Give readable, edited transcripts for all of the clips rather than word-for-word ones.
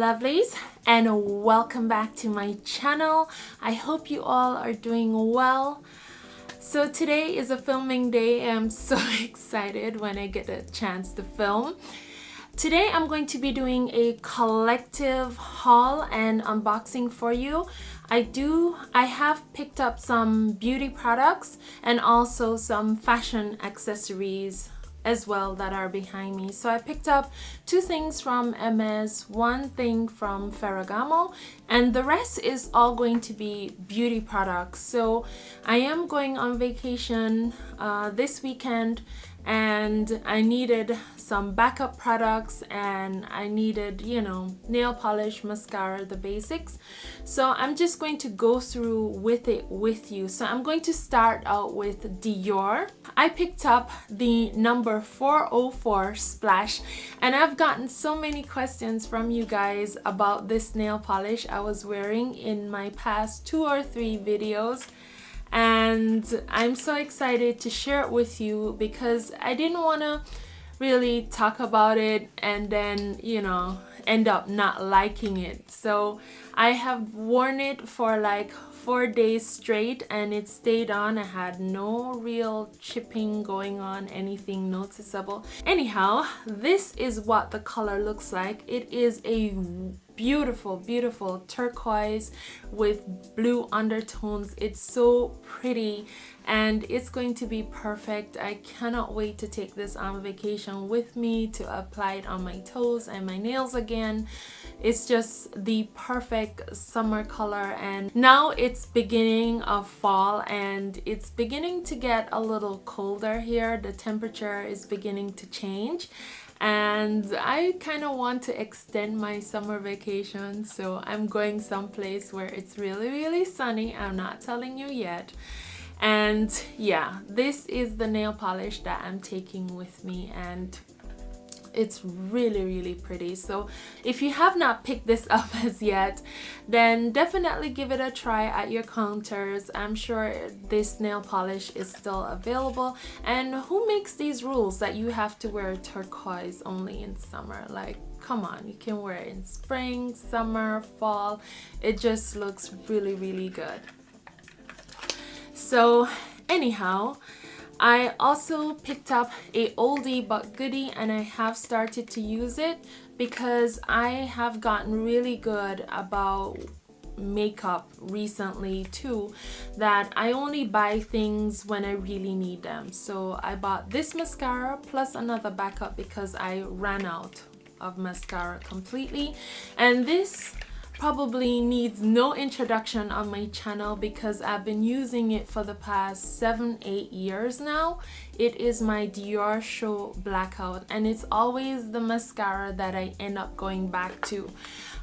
lovelies, and welcome back to my channel. I hope you all are doing well. So today is a filming day. I'm so excited when I get a chance to film. Today I'm going to be doing a collective haul and unboxing for you. I have picked up some beauty products and also some fashion accessories as well that are behind me. So I picked up two things from Hermes, one thing from Ferragamo, and the rest is all going to be beauty products. So I am going on vacation this weekend, and I needed some backup products, and I needed, you know, nail polish, mascara, the basics. So I'm just going to go through with it with you. So I'm going to start out with Dior. I picked up the number 404 Splash, and I've gotten so many questions from you guys about this nail polish I was wearing in my past 2 or 3 videos. And I'm so excited to share it with you because I didn't want to really talk about it and then, you know, end up not liking it. So I have worn it for like 4 days straight and it stayed on. I had no real chipping going on, anything noticeable. Anyhow, this is what the color looks like. It is a beautiful turquoise with blue undertones. It's so pretty and it's going to be perfect. I cannot wait to take this on vacation with me to apply it on my toes and my nails again. It's just the perfect summer color, and now it's beginning of fall and it's beginning to get a little colder here. The temperature is beginning to change, and I kind of want to extend my summer vacation, so I'm going someplace where it's really sunny. I'm not telling you yet. And yeah, this is the nail polish that I'm taking with me, and it's really pretty. So if you have not picked this up as yet, then definitely give it a try at your counters. I'm sure this nail polish is still available. And who makes these rules that you have to wear turquoise only in summer? Like, come on, you can wear it in spring, summer, fall. It just looks really good. So anyhow, I also picked up a oldie but goodie, and I have started to use it because I have gotten really good about makeup recently too, that I only buy things when I really need them. So I bought this mascara plus another backup because I ran out of mascara completely, and this probably needs no introduction on my channel because I've been using it for the past 7-8 years now. It is my Dior Show Blackout, and it's always the mascara that I end up going back to.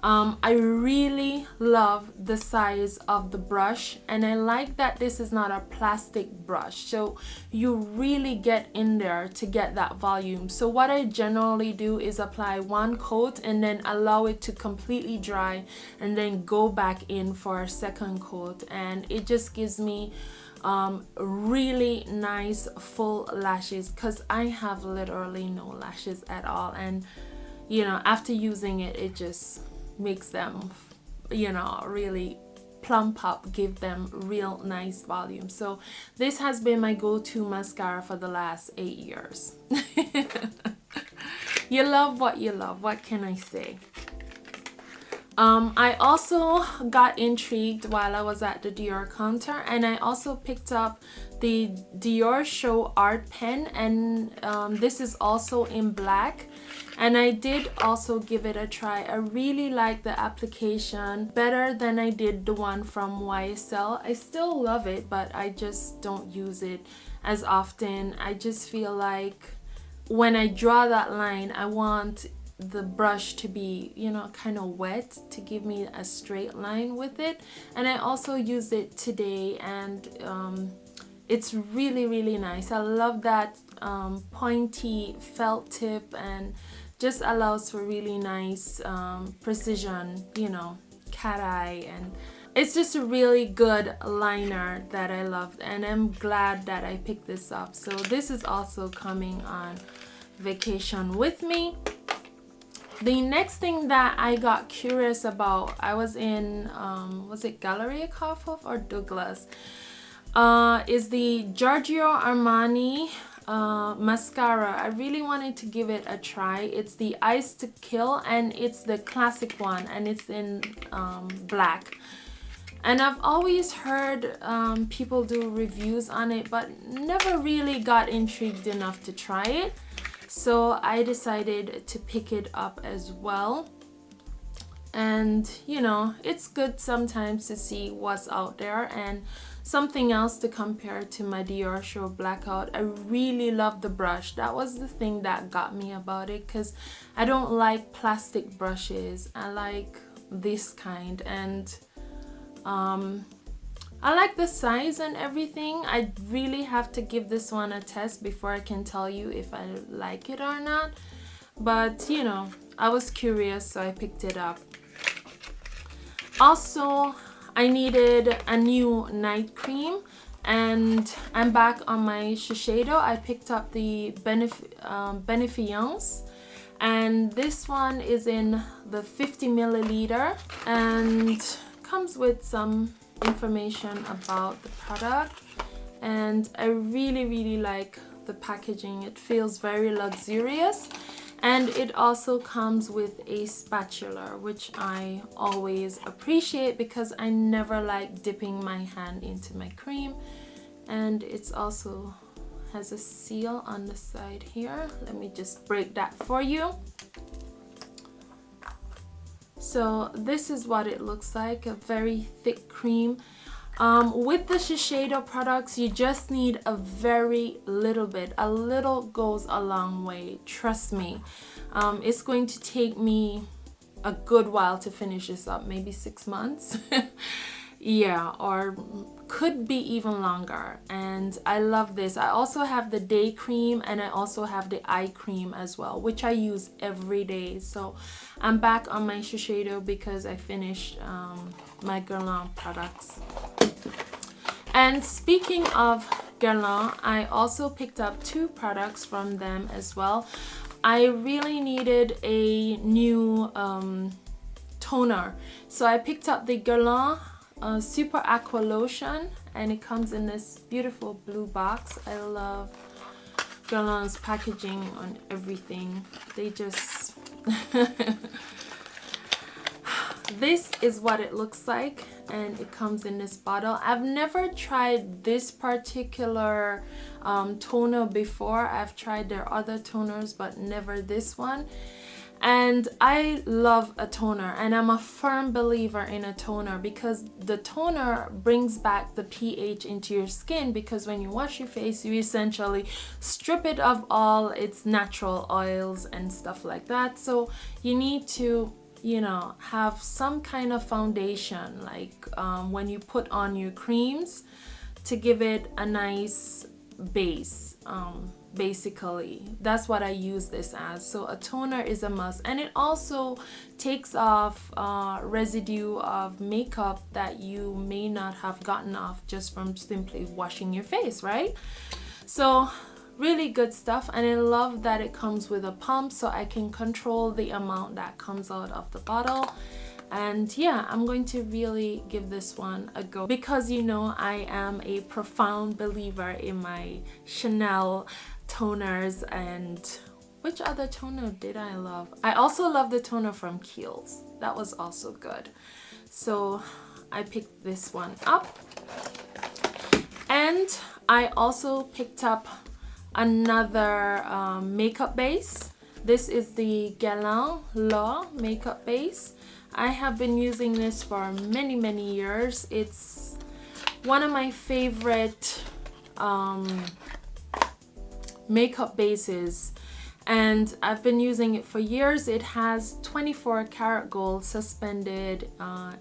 I really love the size of the brush, and I like that this is not a plastic brush, so you really get in there to get that volume. So what I generally do is apply one coat and then allow it to completely dry and then go back in for a second coat, and it just gives me really nice full lashes because I have literally no lashes at all, and you know, after using it, it just makes them, you know, really plump up, give them real nice volume. So this has been my go-to mascara for the last 8 years. You love what you love, what can I say? I also got intrigued while I was at the Dior counter, and I also picked up the Dior Show Art Pen, and this is also in black, and I did also give it a try. I really like the application better than I did the one from YSL. I still love it, but I just don't use it as often. I just feel like when I draw that line, I want the brush to be, you know, kind of wet to give me a straight line with it. And I also used it today, and it's really nice. I love that pointy felt tip, and just allows for really nice precision, you know, cat eye, and it's just a really good liner that I loved, and I'm glad that I picked this up. So this is also coming on vacation with me. The next thing that I got curious about, I was in, was it Galleria Kaufhof or Douglas? Is the Giorgio Armani mascara. I really wanted to give it a try. It's the Ice to Kill, and it's the classic one, and it's in black. And I've always heard people do reviews on it, but never really got intrigued enough to try it. So I decided to pick it up as well. And you know, it's good sometimes to see what's out there and something else to compare to my Dior Show Blackout. I really love the brush. That was the thing that got me about it, because I don't like plastic brushes. I like this kind, and I like the size and everything. I really have to give this one a test before I can tell you if I like it or not. But you know, I was curious, so I picked it up. Also, I needed a new night cream, and I'm back on my Shiseido. I picked up the Benefiance, and this one is in the 50 milliliter and comes with some information about the product. And I really like the packaging. It feels very luxurious, and it also comes with a spatula, which I always appreciate because I never like dipping my hand into my cream. And it's also has a seal on the side here. Let me just break that for you. So this is what it looks like, a very thick cream. With the Shiseido products, you just need a very little bit. A little goes a long way, trust me. It's going to take me a good while to finish this up, maybe 6 months. Yeah, or could be even longer. And I love this. I also have the day cream, and I also have the eye cream as well, which I use every day. So I'm back on my Shiseido because I finished my Guerlain products. And speaking of Guerlain, I also picked up 2 products from them as well. I really needed a new toner, so I picked up the Guerlain Super Aqua Lotion, and it comes in this beautiful blue box. I love Guerlain's packaging on everything. They just this is what it looks like, and it comes in this bottle. I've never tried this particular toner before. I've tried their other toners, but never this one. And I love a toner, and I'm a firm believer in a toner because the toner brings back the pH into your skin, because when you wash your face, you essentially strip it of all its natural oils and stuff like that. So you need to, you know, have some kind of foundation, like when you put on your creams, to give it a nice base. Basically, that's what I use this as. So a toner is a must, and it also takes off residue of makeup that you may not have gotten off just from simply washing your face, right? So really good stuff, and I love that it comes with a pump, so I can control the amount that comes out of the bottle. And yeah, I'm going to really give this one a go, because you know I am a profound believer in my Chanel toners. And which other toner did I love? I also love the toner from Kiehl's. That was also good. So I picked this one up. And I also picked up another makeup base. This is the Guerlain La makeup base. I have been using this for many years. It's one of my favorite makeup bases, and I've been using it for years. It has 24 karat gold suspended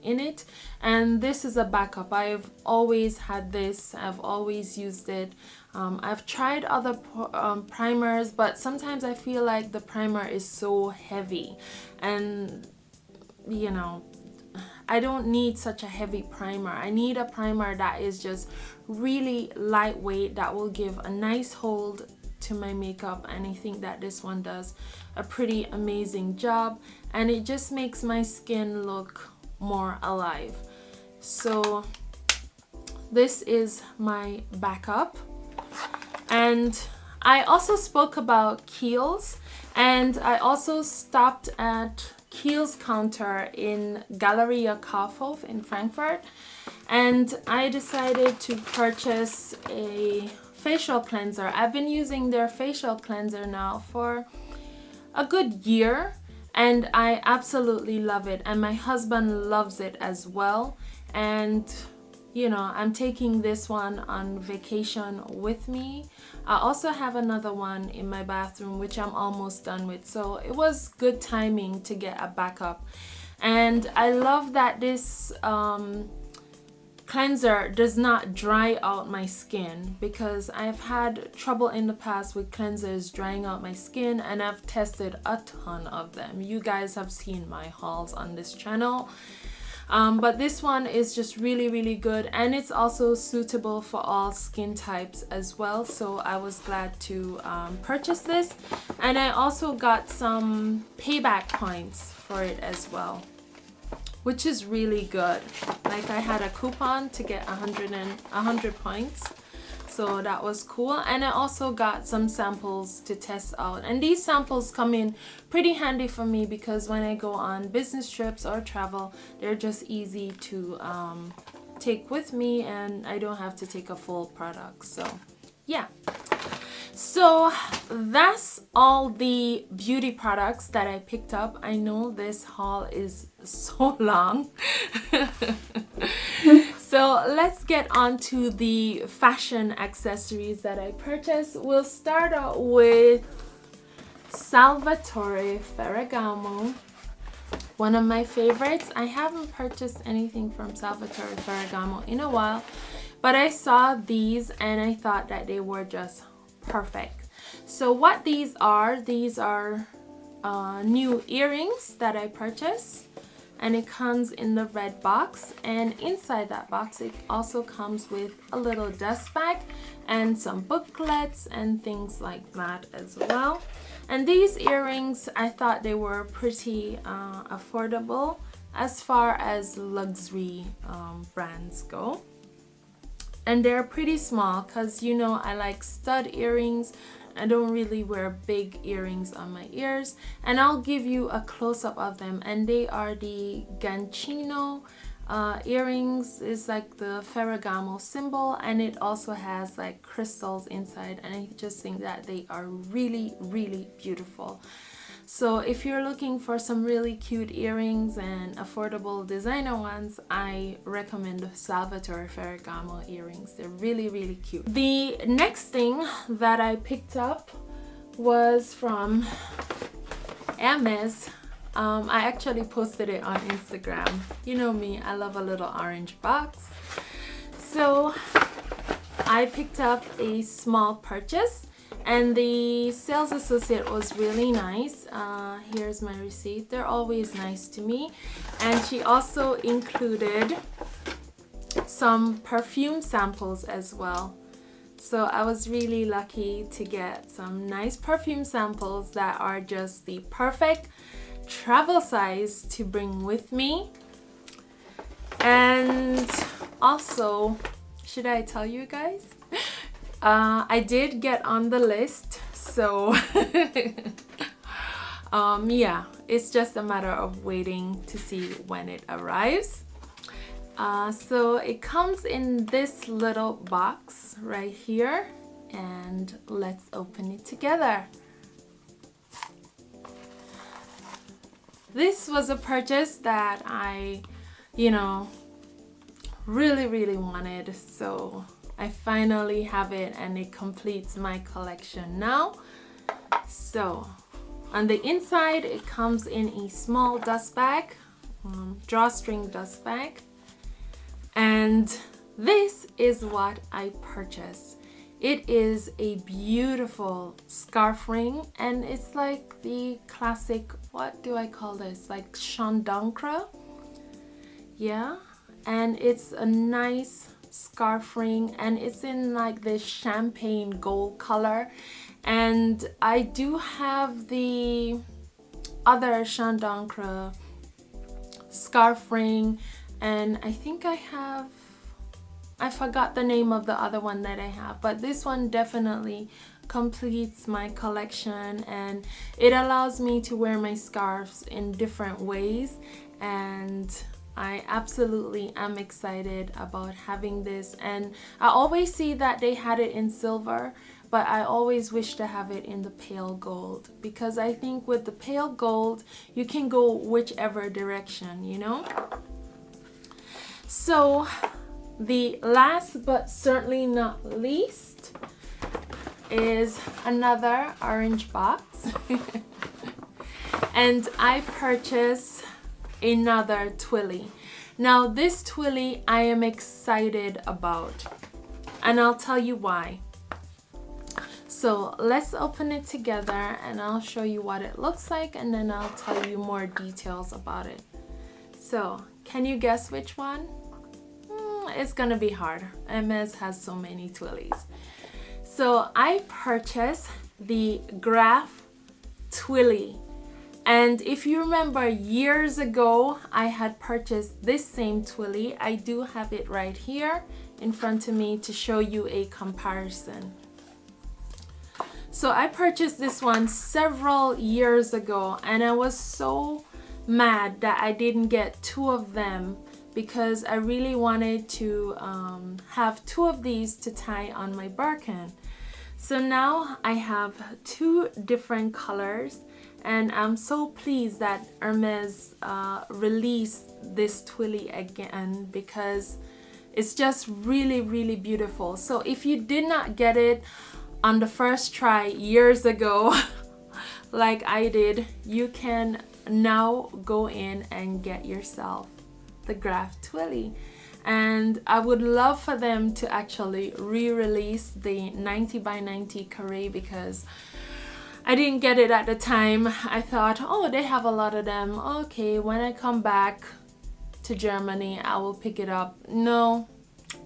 in it, and this is a backup. I've always had this. I've always used it. I've tried other primers, but sometimes I feel like the primer is so heavy, and you know, I don't need such a heavy primer. I need a primer that is just really lightweight, that will give a nice hold to my makeup, and I think that this one does a pretty amazing job, and it just makes my skin look more alive. So this is my backup. And I also spoke about Kiehl's, and I also stopped at Kiehl's counter in Galeria Kaufhof in Frankfurt, and I decided to purchase a facial cleanser. I've been using their facial cleanser now for a good year, and I absolutely love it, and my husband loves it as well. And you know, I'm taking this one on vacation with me. I also have another one in my bathroom, which I'm almost done with. So it was good timing to get a backup. And I love that this cleanser does not dry out my skin, because I've had trouble in the past with cleansers drying out my skin, and I've tested a ton of them. You guys have seen my hauls on this channel. But this one is just really good, and it's also suitable for all skin types as well. So I was glad to purchase this, and I also got some payback points for it as well, which is really good. Like, I had a coupon to get 100 points, so that was cool. And I also got some samples to test out, and these samples come in pretty handy for me, because when I go on business trips or travel, they're just easy to take with me, and I don't have to take a full product. So yeah, so that's all the beauty products that I picked up. I know this haul is so long. So let's get on to the fashion accessories that I purchased. We'll start out with Salvatore Ferragamo, one of my favorites. I haven't purchased anything from Salvatore Ferragamo in a while, but I saw these and I thought that they were just perfect. So what these are new earrings that I purchased, and it comes in the red box, and inside that box it also comes with a little dust bag and some booklets and things like that as well. And these earrings, I thought they were pretty affordable as far as luxury brands go. And they're pretty small, because you know I like stud earrings. I don't really wear big earrings on my ears, and I'll give you a close-up of them. And they are the Gancino earrings. It's like the Ferragamo symbol, and it also has like crystals inside, and I just think that they are really beautiful. So if you're looking for some really cute earrings and affordable designer ones, I recommend the Salvatore Ferragamo earrings. They're really cute. The next thing that I picked up was from Hermes. I actually posted it on Instagram. You know me, I love a little orange box. So I picked up a small purchase, and the sales associate was really nice. Here's my receipt. They're always nice to me. And she also included some perfume samples as well. So I was really lucky to get some nice perfume samples that are just the perfect travel size to bring with me. And also, should I tell you guys? I did get on the list, so yeah, it's just a matter of waiting to see when it arrives. So it comes in this little box right here, and let's open it together. This was a purchase that I, really wanted, so I finally have it, and it completes my collection now. So on the inside, it comes in a small dust bag, drawstring dust bag, and this is what I purchased. It is a beautiful scarf ring, and it's like the classic, what do I call this, like Chant d'Ancre. Yeah, and it's a nice scarf ring, and it's in like this champagne gold color, And I do have the other Chant d'Ancre scarf ring, and I think I forgot the name of the other one that I have, but this one definitely completes my collection, and it allows me to wear my scarves in different ways, and I absolutely am excited about having this. And I always see that they had it in silver, but I always wish to have it in the pale gold, because I think with the pale gold you can go whichever direction, you know. So the last but certainly not least is another orange box. And I purchased another twilly. Now this twilly I am excited about, and I'll tell you why. So let's open it together and I'll show you what it looks like, and then I'll tell you more details about it. So can you guess which one? It's gonna be hard. Hermes has so many twillies. So I purchased the Graph Twilly. And if you remember, years ago I had purchased this same twilly. I do have it right here in front of me to show you a comparison. So I purchased this one several years ago, and I was so mad that I didn't get two of them, because I really wanted to have two of these to tie on my Birkin. So now I have two different colors, and I'm so pleased that Hermes released this twilly again, because it's just really, really beautiful. So if you did not get it on the first try years ago, like I did, you can now go in and get yourself the Graph Twilly. And I would love for them to actually re-release the 90 by 90 carré, because I didn't get it at the time. I thought, oh, they have a lot of them. Okay, when I come back to Germany, I will pick it up. No,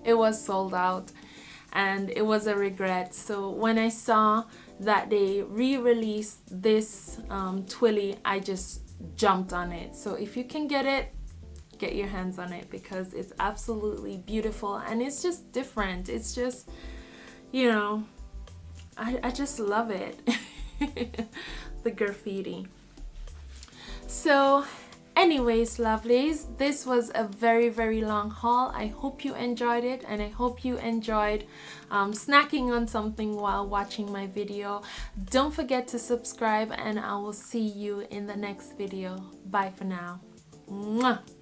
it was sold out, and it was a regret. So when I saw that they re-released this twilly, I just jumped on it. So if you can get it, get your hands on it, because it's absolutely beautiful and it's just different. It's just, you know, I just love it. The graffiti. So anyways, lovelies, this was a very, very long haul. I hope you enjoyed it, and I hope you enjoyed snacking on something while watching my video. Don't forget to subscribe, and I will see you in the next video. Bye for now. Mwah.